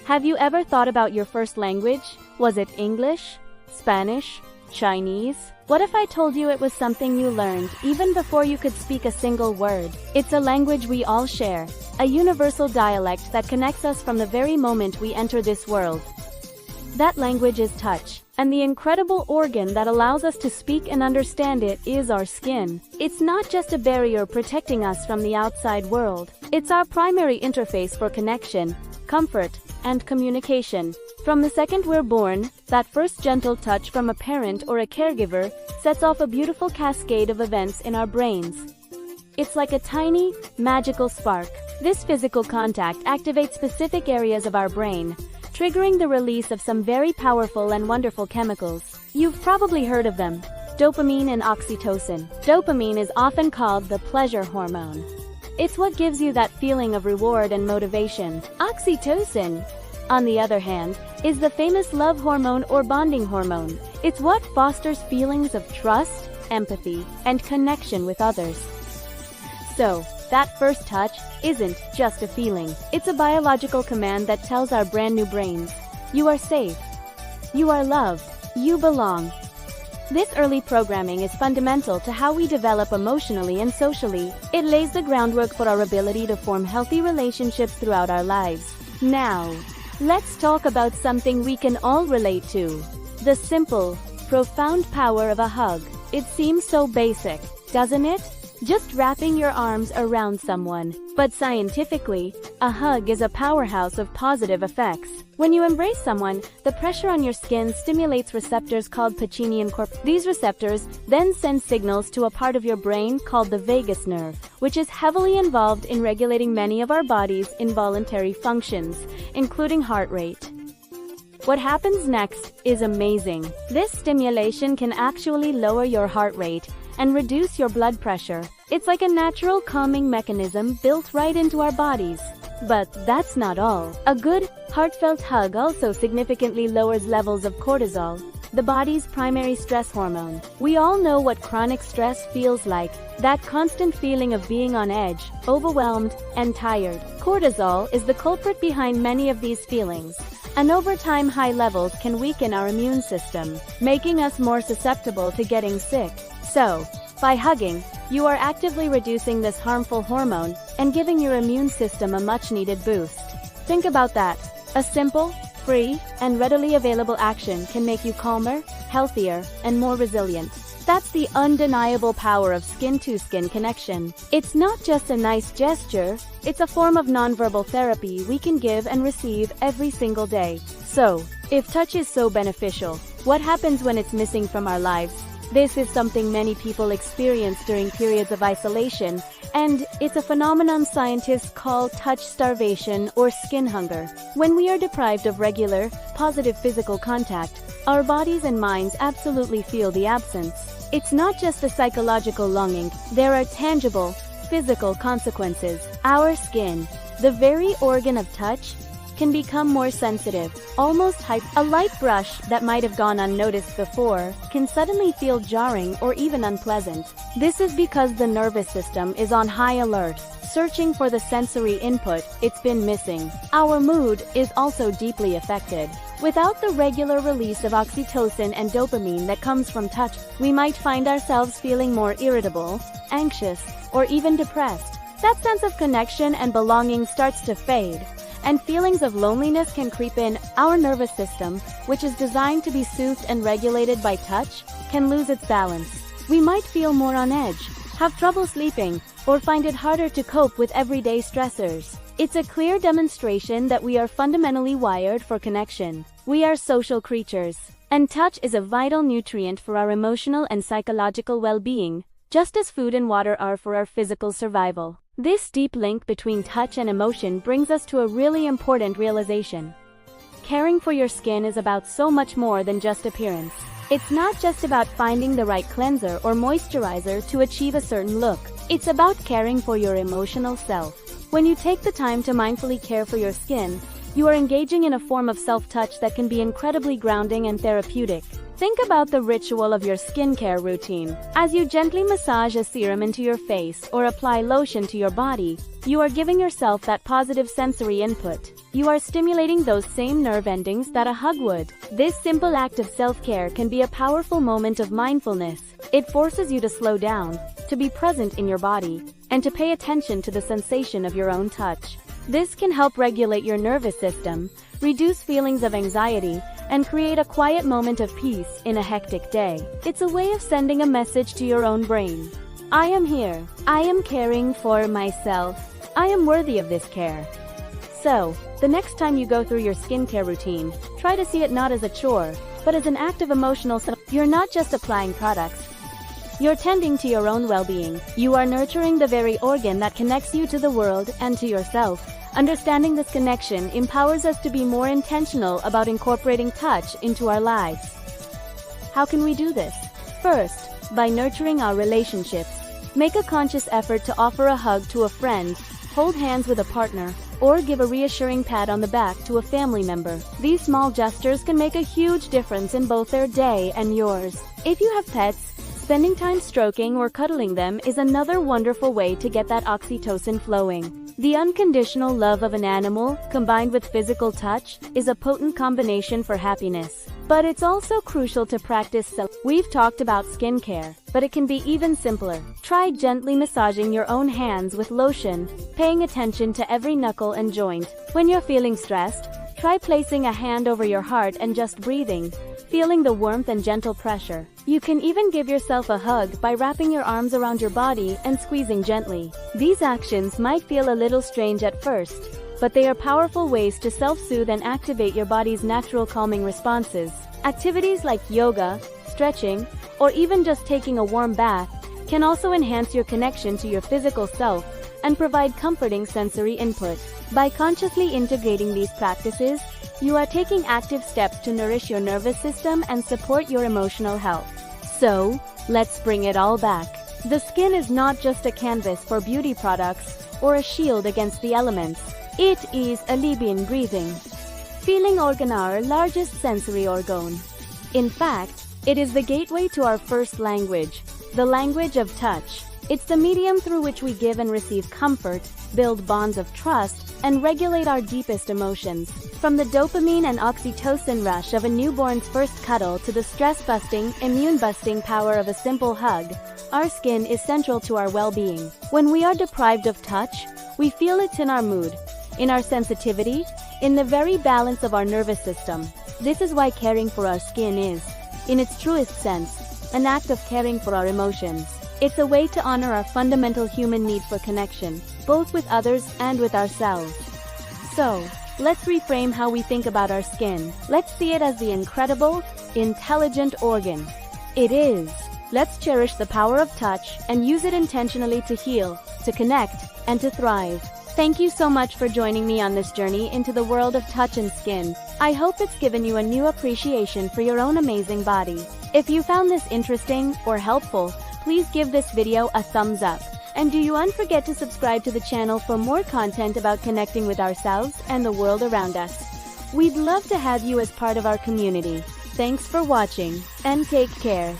Have you ever thought about your first language? Was it English? Spanish? Chinese? What if I told you it was something you learned even before you could speak a single word? It's a language we all share, a universal dialect that connects us from the very moment we enter this world. That language is touch, and the incredible organ that allows us to speak and understand it is our skin. It's not just a barrier protecting us from the outside world. It's our primary interface for connection, comfort, and communication. From the second we're born, that first gentle touch from a parent or a caregiver sets off a beautiful cascade of events in our brains. It's like a tiny, magical spark. This physical contact activates specific areas of our brain, triggering the release of some very powerful and wonderful chemicals. You've probably heard of them: dopamine and oxytocin. Dopamine is often called the pleasure hormone. It's what gives you that feeling of reward and motivation. Oxytocin, on the other hand, is the famous love hormone or bonding hormone. It's what fosters feelings of trust, empathy, and connection with others. So, that first touch isn't just a feeling. It's a biological command that tells our brand new brains, you are safe, you are loved, you belong. This early programming is fundamental to how we develop emotionally and socially. It lays the groundwork for our ability to form healthy relationships throughout our lives. Now, let's talk about something we can all relate to: the simple, profound power of a hug. It seems so basic, doesn't it? Just wrapping your arms around someone. But scientifically, a hug is a powerhouse of positive effects. When you embrace someone, the pressure on your skin stimulates receptors called Pacinian corpuscle. These receptors then send signals to a part of your brain called the vagus nerve, which is heavily involved in regulating many of our body's involuntary functions, including heart rate. What happens next is amazing. This stimulation can actually lower your heart rate and reduce your blood pressure. It's like a natural calming mechanism built right into our bodies. But that's not all. A good, heartfelt hug also significantly lowers levels of cortisol, the body's primary stress hormone. We all know what chronic stress feels like, that constant feeling of being on edge, overwhelmed, and tired. Cortisol is the culprit behind many of these feelings, and over time high levels can weaken our immune system, making us more susceptible to getting sick. So, by hugging, you are actively reducing this harmful hormone and giving your immune system a much-needed boost. Think about that. A simple, free, and readily available action can make you calmer, healthier, and more resilient. That's the undeniable power of skin-to-skin connection. It's not just a nice gesture, it's a form of nonverbal therapy we can give and receive every single day. So, if touch is so beneficial, what happens when it's missing from our lives? This is something many people experience during periods of isolation, and it's a phenomenon scientists call touch starvation or skin hunger. When we are deprived of regular, positive physical contact, our bodies and minds absolutely feel the absence. It's not just a psychological longing, there are tangible, physical consequences. Our skin, the very organ of touch, can become more sensitive, almost hyper. A light brush that might have gone unnoticed before can suddenly feel jarring or even unpleasant. This is because the nervous system is on high alert, searching for the sensory input it's been missing. Our mood is also deeply affected. Without the regular release of oxytocin and dopamine that comes from touch, we might find ourselves feeling more irritable, anxious, or even depressed. That sense of connection and belonging starts to fade, and feelings of loneliness can creep in. Our nervous system, which is designed to be soothed and regulated by touch, can lose its balance. We might feel more on edge, have trouble sleeping, or find it harder to cope with everyday stressors. It's a clear demonstration that we are fundamentally wired for connection. We are social creatures, and touch is a vital nutrient for our emotional and psychological well-being, just as food and water are for our physical survival. This deep link between touch and emotion brings us to a really important realization. Caring for your skin is about so much more than just appearance. It's not just about finding the right cleanser or moisturizer to achieve a certain look. It's about caring for your emotional self. When you take the time to mindfully care for your skin, you are engaging in a form of self-touch that can be incredibly grounding and therapeutic. Think about the ritual of your skincare routine. As you gently massage a serum into your face or apply lotion to your body, you are giving yourself that positive sensory input. You are stimulating those same nerve endings that a hug would. This simple act of self-care can be a powerful moment of mindfulness. It forces you to slow down, to be present in your body, and to pay attention to the sensation of your own touch. This can help regulate your nervous system, reduce feelings of anxiety, and create a quiet moment of peace in a hectic day. It's a way of sending a message to your own brain. I am here. I am caring for myself. I am worthy of this care. So, the next time you go through your skincare routine, try to see it not as a chore, but as an act of emotional support. You're not just applying products. You're tending to your own well-being. You are nurturing the very organ that connects you to the world and to yourself. Understanding this connection empowers us to be more intentional about incorporating touch into our lives. How can we do this? First, by nurturing our relationships. Make a conscious effort to offer a hug to a friend, hold hands with a partner, or give a reassuring pat on the back to a family member. These small gestures can make a huge difference in both their day and yours. If you have pets, spending time stroking or cuddling them is another wonderful way to get that oxytocin flowing. The unconditional love of an animal, combined with physical touch, is a potent combination for happiness. But it's also crucial to practice self. We've talked about skincare, but it can be even simpler. Try gently massaging your own hands with lotion, paying attention to every knuckle and joint. When you're feeling stressed, try placing a hand over your heart and just breathing, feeling the warmth and gentle pressure. You can even give yourself a hug by wrapping your arms around your body and squeezing gently. These actions might feel a little strange at first, but they are powerful ways to self-soothe and activate your body's natural calming responses. Activities like yoga, stretching, or even just taking a warm bath can also enhance your connection to your physical self and provide comforting sensory input. By consciously integrating these practices, you are taking active steps to nourish your nervous system and support your emotional health. So, let's bring it all back. The skin is not just a canvas for beauty products or a shield against the elements. It is a living, breathing, feeling organ, our largest sensory organ. In fact, it is the gateway to our first language, the language of touch. It's the medium through which we give and receive comfort, build bonds of trust, and regulate our deepest emotions. From the dopamine and oxytocin rush of a newborn's first cuddle to the stress-busting, immune-busting power of a simple hug, our skin is central to our well-being. When we are deprived of touch, we feel it in our mood, in our sensitivity, in the very balance of our nervous system. This is why caring for our skin is, in its truest sense, an act of caring for our emotions. It's a way to honor our fundamental human need for connection, both with others and with ourselves. So, let's reframe how we think about our skin. Let's see it as the incredible, intelligent organ it is. Let's cherish the power of touch and use it intentionally to heal, to connect, and to thrive. Thank you so much for joining me on this journey into the world of touch and skin. I hope it's given you a new appreciation for your own amazing body. If you found this interesting or helpful, please give this video a thumbs up. And do you unforget to subscribe to the channel for more content about connecting with ourselves and the world around us. We'd love to have you as part of our community. Thanks for watching, and take care.